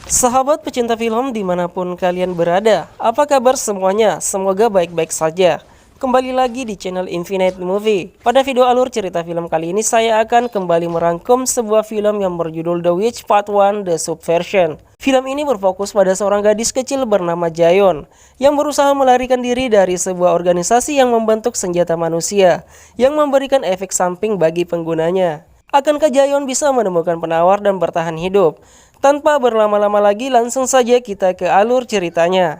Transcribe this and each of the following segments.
Sahabat pecinta film dimanapun kalian berada, apa kabar semuanya? Semoga baik-baik saja. Kembali lagi di channel Infinite Movie. Pada video alur cerita film kali ini saya akan kembali merangkum sebuah film yang berjudul The Witch Part 1 The Subversion. Film ini berfokus pada seorang gadis kecil bernama Jayon yang berusaha melarikan diri dari sebuah organisasi yang membentuk senjata manusia yang memberikan efek samping bagi penggunanya. Akankah Jayon bisa menemukan penawar dan bertahan hidup? Tanpa berlama-lama lagi, langsung saja kita ke alur ceritanya.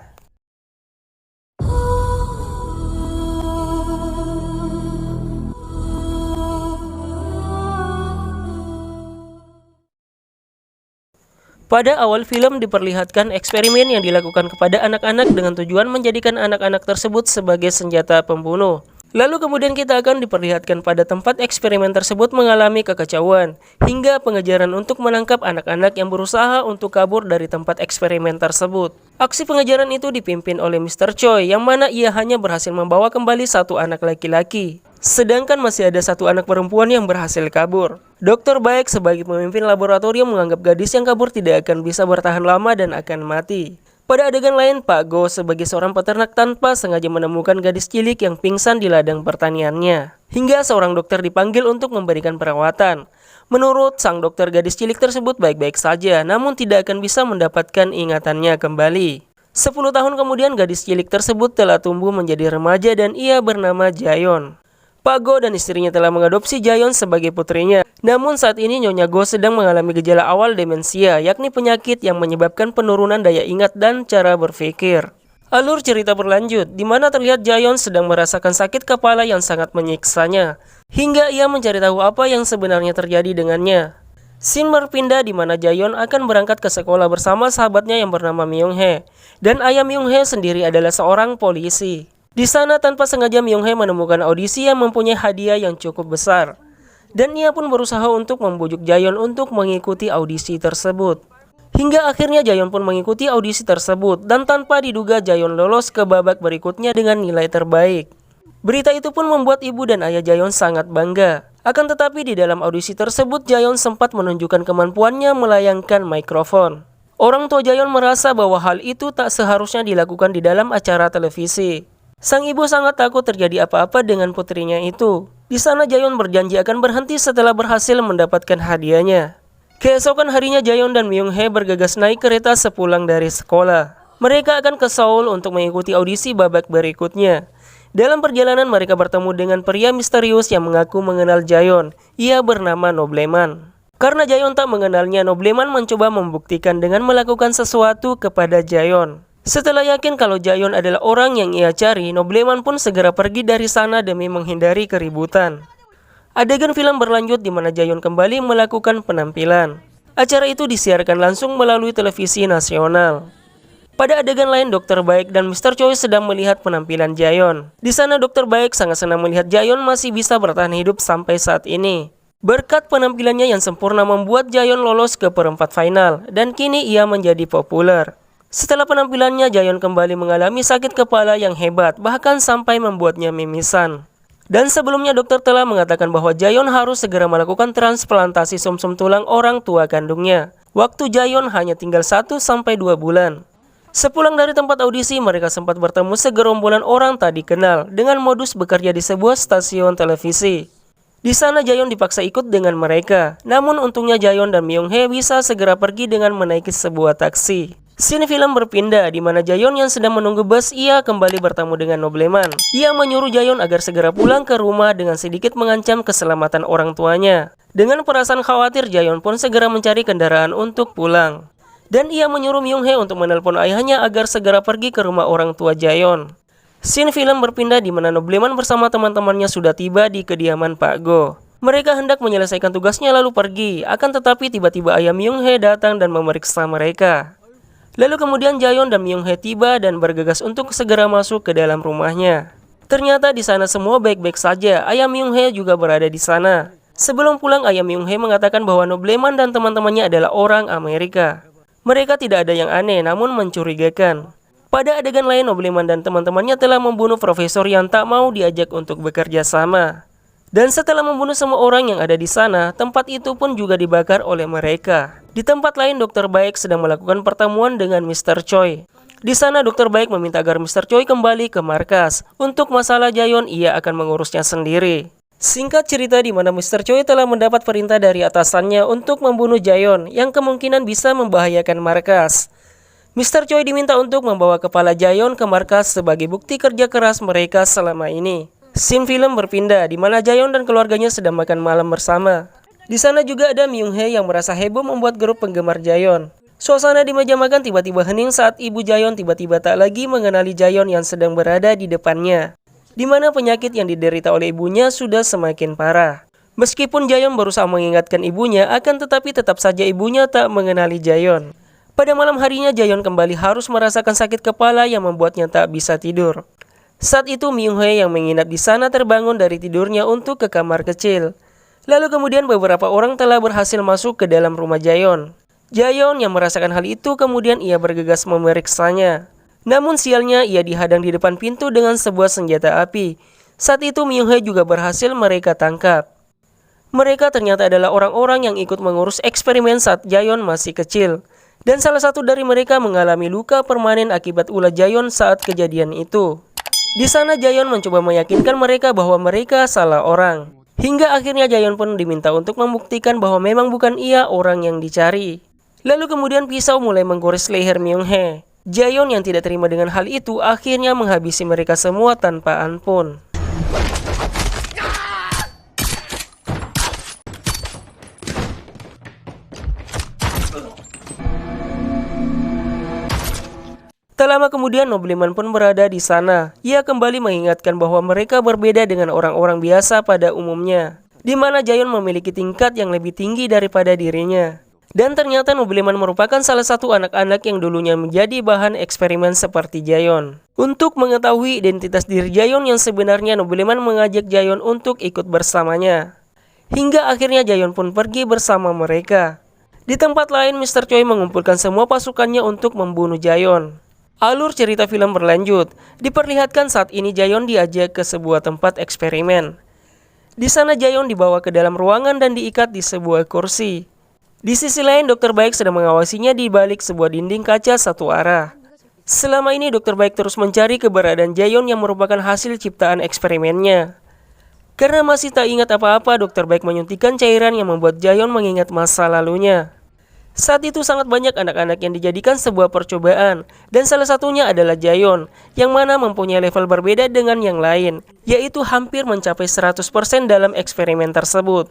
Pada awal film diperlihatkan eksperimen yang dilakukan kepada anak-anak dengan tujuan menjadikan anak-anak tersebut sebagai senjata pembunuh. Lalu kemudian kita akan diperlihatkan pada tempat eksperimen tersebut mengalami kekacauan, hingga pengejaran untuk menangkap anak-anak yang berusaha untuk kabur dari tempat eksperimen tersebut. Aksi pengejaran itu dipimpin oleh Mr. Choi, yang mana ia hanya berhasil membawa kembali satu anak laki-laki. Sedangkan masih ada satu anak perempuan yang berhasil kabur. Dokter Baek sebagai pemimpin laboratorium menganggap gadis yang kabur tidak akan bisa bertahan lama dan akan mati. Pada adegan lain, Pak Go sebagai seorang peternak tanpa sengaja menemukan gadis cilik yang pingsan di ladang pertaniannya. Hingga seorang dokter dipanggil untuk memberikan perawatan. Menurut sang dokter, gadis cilik tersebut baik-baik saja, namun tidak akan bisa mendapatkan ingatannya kembali. 10 tahun kemudian gadis cilik tersebut telah tumbuh menjadi remaja dan ia bernama Jayon. Pak Go dan istrinya telah mengadopsi Jayon sebagai putrinya. Namun saat ini Nyonya Go sedang mengalami gejala awal demensia, yakni penyakit yang menyebabkan penurunan daya ingat dan cara berpikir. Alur cerita berlanjut, di mana terlihat Jayon sedang merasakan sakit kepala yang sangat menyiksanya, hingga ia mencari tahu apa yang sebenarnya terjadi dengannya. Scene berpindah di mana Jayon akan berangkat ke sekolah bersama sahabatnya yang bernama Myung Hae, dan ayah Myung Hae sendiri adalah seorang polisi. Di sana tanpa sengaja Myung Hae menemukan audisi yang mempunyai hadiah yang cukup besar. Dan ia pun berusaha untuk membujuk Jayon untuk mengikuti audisi tersebut. Hingga akhirnya Jayon pun mengikuti audisi tersebut dan tanpa diduga Jayon lolos ke babak berikutnya dengan nilai terbaik. Berita itu pun membuat ibu dan ayah Jayon sangat bangga. Akan tetapi di dalam audisi tersebut Jayon sempat menunjukkan kemampuannya melayangkan mikrofon. Orang tua Jayon merasa bahwa hal itu tak seharusnya dilakukan di dalam acara televisi. Sang ibu sangat takut terjadi apa-apa dengan putrinya itu. Di sana Jayon berjanji akan berhenti setelah berhasil mendapatkan hadiahnya. Keesokan harinya Jayon dan Myung Hae bergegas naik kereta sepulang dari sekolah. Mereka akan ke Seoul untuk mengikuti audisi babak berikutnya. Dalam perjalanan mereka bertemu dengan pria misterius yang mengaku mengenal Jayon. Ia bernama Nobleman. Karena Jayon tak mengenalnya, Nobleman mencoba membuktikan dengan melakukan sesuatu kepada Jayon. Setelah yakin kalau Jayon adalah orang yang ia cari, Nobleman pun segera pergi dari sana demi menghindari keributan. Adegan film berlanjut di mana Jayon kembali melakukan penampilan. Acara itu disiarkan langsung melalui televisi nasional. Pada adegan lain, Dr. Baek dan Mr. Choi sedang melihat penampilan Jayon. Di sana Dr. Baek sangat senang melihat Jayon masih bisa bertahan hidup sampai saat ini. Berkat penampilannya yang sempurna membuat Jayon lolos ke perempat final dan kini ia menjadi populer. Setelah penampilannya, Jayon kembali mengalami sakit kepala yang hebat, bahkan sampai membuatnya mimisan. Dan sebelumnya dokter telah mengatakan bahwa Jayon harus segera melakukan transplantasi sumsum tulang orang tua kandungnya. Waktu Jayon hanya tinggal 1-2 bulan. Sepulang dari tempat audisi, mereka sempat bertemu segerombolan orang tak dikenal dengan modus bekerja di sebuah stasiun televisi. Di sana Jayon dipaksa ikut dengan mereka. Namun untungnya Jayon dan Myung Hae bisa segera pergi dengan menaiki sebuah taksi. Scene film berpindah di mana Jayon yang sedang menunggu bus, ia kembali bertemu dengan Nobleman. Ia menyuruh Jayon agar segera pulang ke rumah dengan sedikit mengancam keselamatan orang tuanya. Dengan perasaan khawatir, Jayon pun segera mencari kendaraan untuk pulang. Dan ia menyuruh Myung Hae untuk menelpon ayahnya agar segera pergi ke rumah orang tua Jayon. Scene film berpindah di mana Nobleman bersama teman-temannya sudah tiba di kediaman Pak Go. Mereka hendak menyelesaikan tugasnya lalu pergi, akan tetapi tiba-tiba ayah Myung Hae datang dan memeriksa mereka. Lalu kemudian Jayon dan Myung Hae tiba dan bergegas untuk segera masuk ke dalam rumahnya. Ternyata di sana semua baik-baik saja. Ayah Myung Hae juga berada di sana. Sebelum pulang, ayah Myung Hae mengatakan bahwa Nobleman dan teman-temannya adalah orang Amerika. Mereka tidak ada yang aneh, namun mencurigakan. Pada adegan lain, Nobleman dan teman-temannya telah membunuh profesor yang tak mau diajak untuk bekerja sama. Dan setelah membunuh semua orang yang ada di sana, tempat itu pun juga dibakar oleh mereka. Di tempat lain, Dokter Baik sedang melakukan pertemuan dengan Mr. Choi. Di sana, Dokter Baik meminta agar Mr. Choi kembali ke markas. Untuk masalah Jaehyun, ia akan mengurusnya sendiri. Singkat cerita, di mana Mr. Choi telah mendapat perintah dari atasannya untuk membunuh Jaehyun yang kemungkinan bisa membahayakan markas. Mr. Choi diminta untuk membawa kepala Jaehyun ke markas sebagai bukti kerja keras mereka selama ini. Scene film berpindah di mana Jaehyun dan keluarganya sedang makan malam bersama. Di sana juga ada Myung-hae yang merasa heboh membuat grup penggemar Jaehyun. Suasana di meja makan tiba-tiba hening saat ibu Jaehyun tiba-tiba tak lagi mengenali Jaehyun yang sedang berada di depannya. Di mana penyakit yang diderita oleh ibunya sudah semakin parah. Meskipun Jaehyun berusaha mengingatkan ibunya, akan tetapi tetap saja ibunya tak mengenali Jaehyun. Pada malam harinya, Jaehyun kembali harus merasakan sakit kepala yang membuatnya tak bisa tidur. Saat itu Myung-hae yang menginap di sana terbangun dari tidurnya untuk ke kamar kecil. Lalu kemudian beberapa orang telah berhasil masuk ke dalam rumah Jaehyun. Jaehyun yang merasakan hal itu kemudian ia bergegas memeriksanya. Namun sialnya ia dihadang di depan pintu dengan sebuah senjata api. Saat itu Myung-hae juga berhasil mereka tangkap. Mereka ternyata adalah orang-orang yang ikut mengurus eksperimen saat Jaehyun masih kecil. Dan salah satu dari mereka mengalami luka permanen akibat ulah Jaehyun saat kejadian itu. Di sana Jaehyun mencoba meyakinkan mereka bahwa mereka salah orang. Hingga akhirnya Jaehyun pun diminta untuk membuktikan bahwa memang bukan ia orang yang dicari. Lalu kemudian pisau mulai menggores leher Myung-hae. Jaehyun yang tidak terima dengan hal itu akhirnya menghabisi mereka semua tanpa ampun. Tak lama kemudian Nobleman pun berada di sana. Ia kembali mengingatkan bahwa mereka berbeda dengan orang-orang biasa pada umumnya, di mana Jaehyun memiliki tingkat yang lebih tinggi daripada dirinya. Dan ternyata Nobleman merupakan salah satu anak-anak yang dulunya menjadi bahan eksperimen seperti Jaehyun. Untuk mengetahui identitas diri Jaehyun yang sebenarnya, Nobleman mengajak Jaehyun untuk ikut bersamanya. Hingga akhirnya Jaehyun pun pergi bersama mereka. Di tempat lain, Mr. Choi mengumpulkan semua pasukannya untuk membunuh Jaehyun. Alur cerita film berlanjut. Diperlihatkan saat ini Jaehyun diajak ke sebuah tempat eksperimen. Di sana Jaehyun dibawa ke dalam ruangan dan diikat di sebuah kursi. Di sisi lain, Dokter Baik sedang mengawasinya di balik sebuah dinding kaca satu arah. Selama ini Dokter Baik terus mencari keberadaan Jaehyun yang merupakan hasil ciptaan eksperimennya. Karena masih tak ingat apa-apa, Dokter Baik menyuntikkan cairan yang membuat Jaehyun mengingat masa lalunya. Saat itu sangat banyak anak-anak yang dijadikan sebuah percobaan, dan salah satunya adalah Jaehyun, yang mana mempunyai level berbeda dengan yang lain, yaitu hampir mencapai 100% dalam eksperimen tersebut.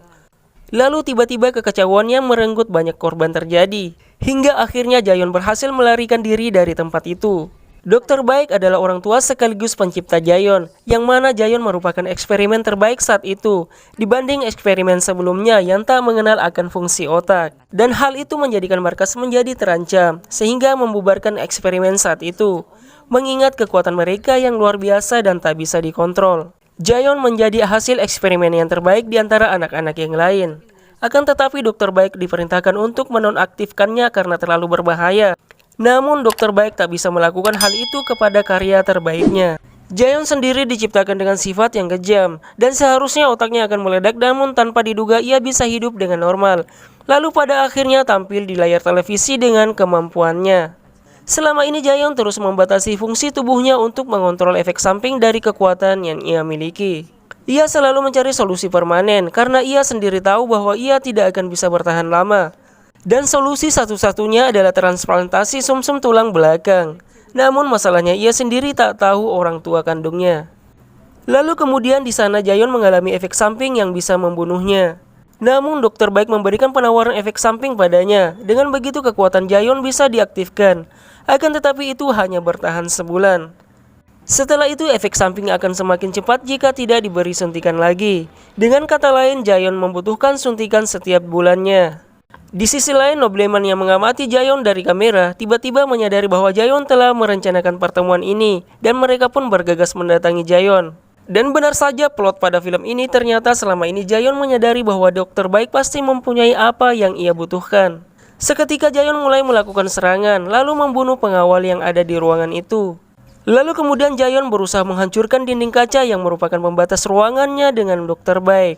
Lalu tiba-tiba kekacauan yang merenggut banyak korban terjadi, hingga akhirnya Jaehyun berhasil melarikan diri dari tempat itu. Dokter Baik adalah orang tua sekaligus pencipta Jaehyun, yang mana Jaehyun merupakan eksperimen terbaik saat itu, dibanding eksperimen sebelumnya yang tak mengenal akan fungsi otak. Dan hal itu menjadikan markas menjadi terancam, sehingga membubarkan eksperimen saat itu, mengingat kekuatan mereka yang luar biasa dan tak bisa dikontrol. Jaehyun menjadi hasil eksperimen yang terbaik di antara anak-anak yang lain. Akan tetapi Dokter Baik diperintahkan untuk menonaktifkannya karena terlalu berbahaya. Namun Dokter Baik tak bisa melakukan hal itu kepada karya terbaiknya. Jaehyun sendiri diciptakan dengan sifat yang kejam, dan seharusnya otaknya akan meledak, namun tanpa diduga ia bisa hidup dengan normal. Lalu pada akhirnya tampil di layar televisi dengan kemampuannya. Selama ini Jaehyun terus membatasi fungsi tubuhnya untuk mengontrol efek samping dari kekuatan yang ia miliki. Ia selalu mencari solusi permanen karena ia sendiri tahu bahwa ia tidak akan bisa bertahan lama. Dan solusi satu-satunya adalah transplantasi sumsum tulang belakang. Namun masalahnya ia sendiri tak tahu orang tua kandungnya. Lalu kemudian di sana Jaehyun mengalami efek samping yang bisa membunuhnya. Namun Dokter Baik memberikan penawaran efek samping padanya. Dengan begitu kekuatan Jaehyun bisa diaktifkan. Akan tetapi itu hanya bertahan sebulan. Setelah itu efek samping akan semakin cepat jika tidak diberi suntikan lagi. Dengan kata lain, Jaehyun membutuhkan suntikan setiap bulannya. Di sisi lain, Nobleman yang mengamati Jaehyun dari kamera tiba-tiba menyadari bahwa Jaehyun telah merencanakan pertemuan ini, dan mereka pun bergegas mendatangi Jaehyun. Dan benar saja plot pada film ini, ternyata selama ini Jaehyun menyadari bahwa Dokter Baik pasti mempunyai apa yang ia butuhkan. Seketika Jaehyun mulai melakukan serangan, lalu membunuh pengawal yang ada di ruangan itu. Lalu kemudian Jayon berusaha menghancurkan dinding kaca yang merupakan pembatas ruangannya dengan Dokter Baik.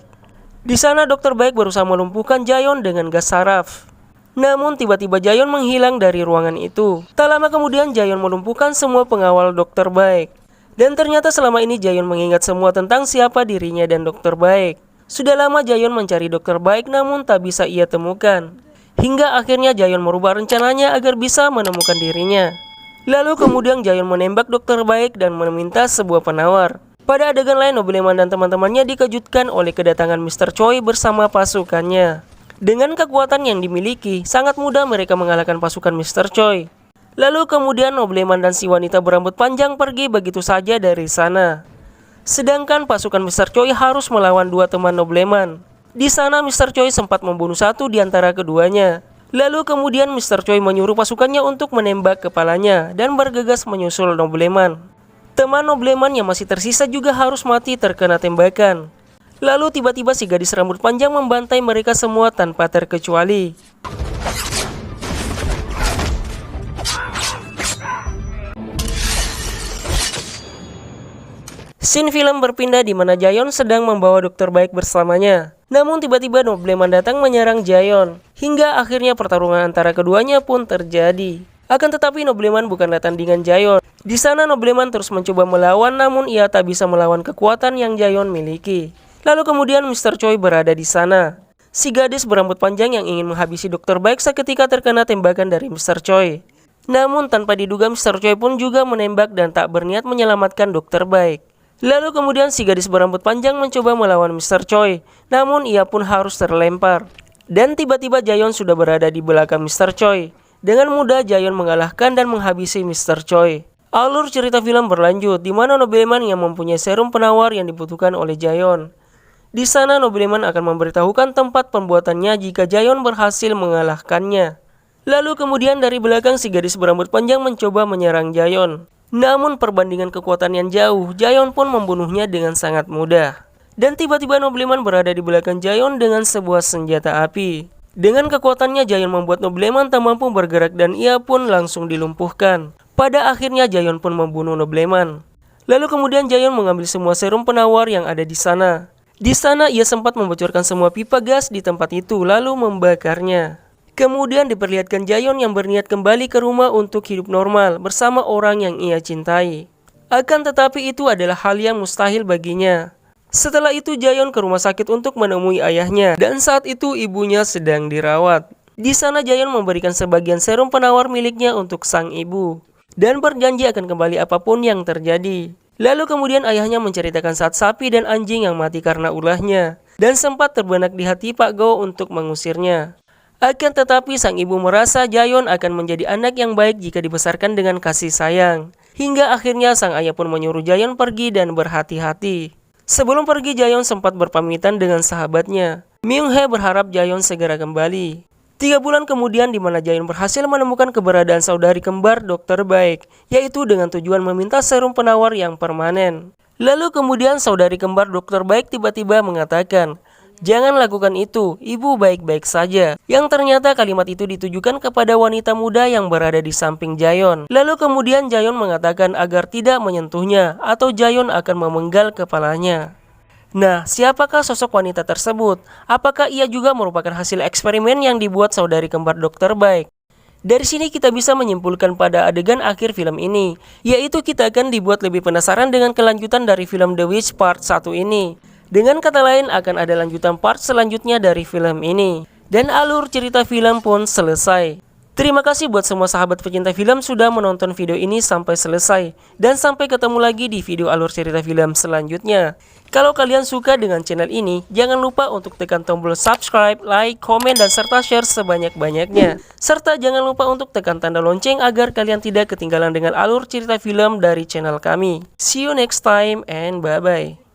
Di sana Dokter Baik berusaha melumpuhkan Jayon dengan gas saraf. Namun tiba-tiba Jayon menghilang dari ruangan itu. Tak lama kemudian Jayon melumpuhkan semua pengawal Dokter Baik. Dan ternyata selama ini Jayon mengingat semua tentang siapa dirinya dan Dokter Baik. Sudah lama Jayon mencari Dokter Baik namun tak bisa ia temukan. Hingga akhirnya Jayon merubah rencananya agar bisa menemukan dirinya. Lalu kemudian Jayon menembak Dokter Baik dan meminta sebuah penawar. Pada adegan lain, Nobleman dan teman-temannya dikejutkan oleh kedatangan Mr. Choi bersama pasukannya. Dengan kekuatan yang dimiliki, sangat mudah mereka mengalahkan pasukan Mr. Choi. Lalu kemudian Nobleman dan si wanita berambut panjang pergi begitu saja dari sana. Sedangkan pasukan Mr. Choi harus melawan dua teman Nobleman. Di sana Mr. Choi sempat membunuh satu di antara keduanya. Lalu kemudian Mr. Choi menyuruh pasukannya untuk menembak kepalanya dan bergegas menyusul Nobleman. Teman Nobleman yang masih tersisa juga harus mati terkena tembakan. Lalu tiba-tiba si gadis rambut panjang membantai mereka semua tanpa terkecuali. Scene film berpindah di mana Jayon sedang membawa Dokter Baik bersamanya. Namun tiba-tiba Nobleman datang menyerang Jayon. Hingga akhirnya pertarungan antara keduanya pun terjadi. Akan tetapi Nobleman bukanlah tandingan Jayon. Di sana Nobleman terus mencoba melawan namun ia tak bisa melawan kekuatan yang Jayon miliki. Lalu kemudian Mr. Choi berada di sana. Si gadis berambut panjang yang ingin menghabisi Dokter Baik seketika terkena tembakan dari Mr. Choi. Namun tanpa diduga Mr. Choi pun juga menembak dan tak berniat menyelamatkan Dokter Baik. Lalu kemudian si gadis berambut panjang mencoba melawan Mr. Choi, namun ia pun harus terlempar. Dan tiba-tiba Jayon sudah berada di belakang Mr. Choi. Dengan mudah Jayon mengalahkan dan menghabisi Mr. Choi. Alur cerita film berlanjut, di mana Nobleman yang mempunyai serum penawar yang dibutuhkan oleh Jayon. Di sana Nobleman akan memberitahukan tempat pembuatannya jika Jayon berhasil mengalahkannya. Lalu kemudian dari belakang si gadis berambut panjang mencoba menyerang Jayon. Namun perbandingan kekuatan yang jauh, Jayon pun membunuhnya dengan sangat mudah. Dan tiba-tiba Nobleman berada di belakang Jayon dengan sebuah senjata api. Dengan kekuatannya Jayon membuat Nobleman tak mampu bergerak dan ia pun langsung dilumpuhkan. Pada akhirnya Jayon pun membunuh Nobleman. Lalu kemudian Jayon mengambil semua serum penawar yang ada di sana. Di sana ia sempat membocorkan semua pipa gas di tempat itu lalu membakarnya. Kemudian diperlihatkan Jayon yang berniat kembali ke rumah untuk hidup normal bersama orang yang ia cintai. Akan tetapi itu adalah hal yang mustahil baginya. Setelah itu Jayon ke rumah sakit untuk menemui ayahnya dan saat itu ibunya sedang dirawat. Di sana Jayon memberikan sebagian serum penawar miliknya untuk sang ibu dan berjanji akan kembali apapun yang terjadi. Lalu kemudian ayahnya menceritakan saat sapi dan anjing yang mati karena ulahnya dan sempat terbenak di hati Pak Go untuk mengusirnya. Akan tetapi sang ibu merasa Jayon akan menjadi anak yang baik jika dibesarkan dengan kasih sayang. Hingga akhirnya sang ayah pun menyuruh Jayon pergi dan berhati-hati. Sebelum pergi Jayon sempat berpamitan dengan sahabatnya. Myung-hye berharap Jayon segera kembali. 3 bulan kemudian di mana Jayon berhasil menemukan keberadaan saudari kembar Dokter Baik, yaitu dengan tujuan meminta serum penawar yang permanen. Lalu kemudian saudari kembar Dokter Baik tiba-tiba mengatakan, "Jangan lakukan itu, ibu baik-baik saja." Yang ternyata kalimat itu ditujukan kepada wanita muda yang berada di samping Jayon. Lalu kemudian Jayon mengatakan agar tidak menyentuhnya atau Jayon akan memenggal kepalanya. Nah, siapakah sosok wanita tersebut? Apakah ia juga merupakan hasil eksperimen yang dibuat saudari kembar Dokter Baik? Dari sini kita bisa menyimpulkan pada adegan akhir film ini, yaitu kita akan dibuat lebih penasaran dengan kelanjutan dari film The Witch Part 1 ini. Dengan kata lain, akan ada lanjutan part selanjutnya dari film ini. Dan alur cerita film pun selesai. Terima kasih buat semua sahabat pecinta film sudah menonton video ini sampai selesai. Dan sampai ketemu lagi di video alur cerita film selanjutnya. Kalau kalian suka dengan channel ini, jangan lupa untuk tekan tombol subscribe, like, komen, dan serta share sebanyak-banyaknya. Serta jangan lupa untuk tekan tanda lonceng agar kalian tidak ketinggalan dengan alur cerita film dari channel kami. See you next time and bye-bye.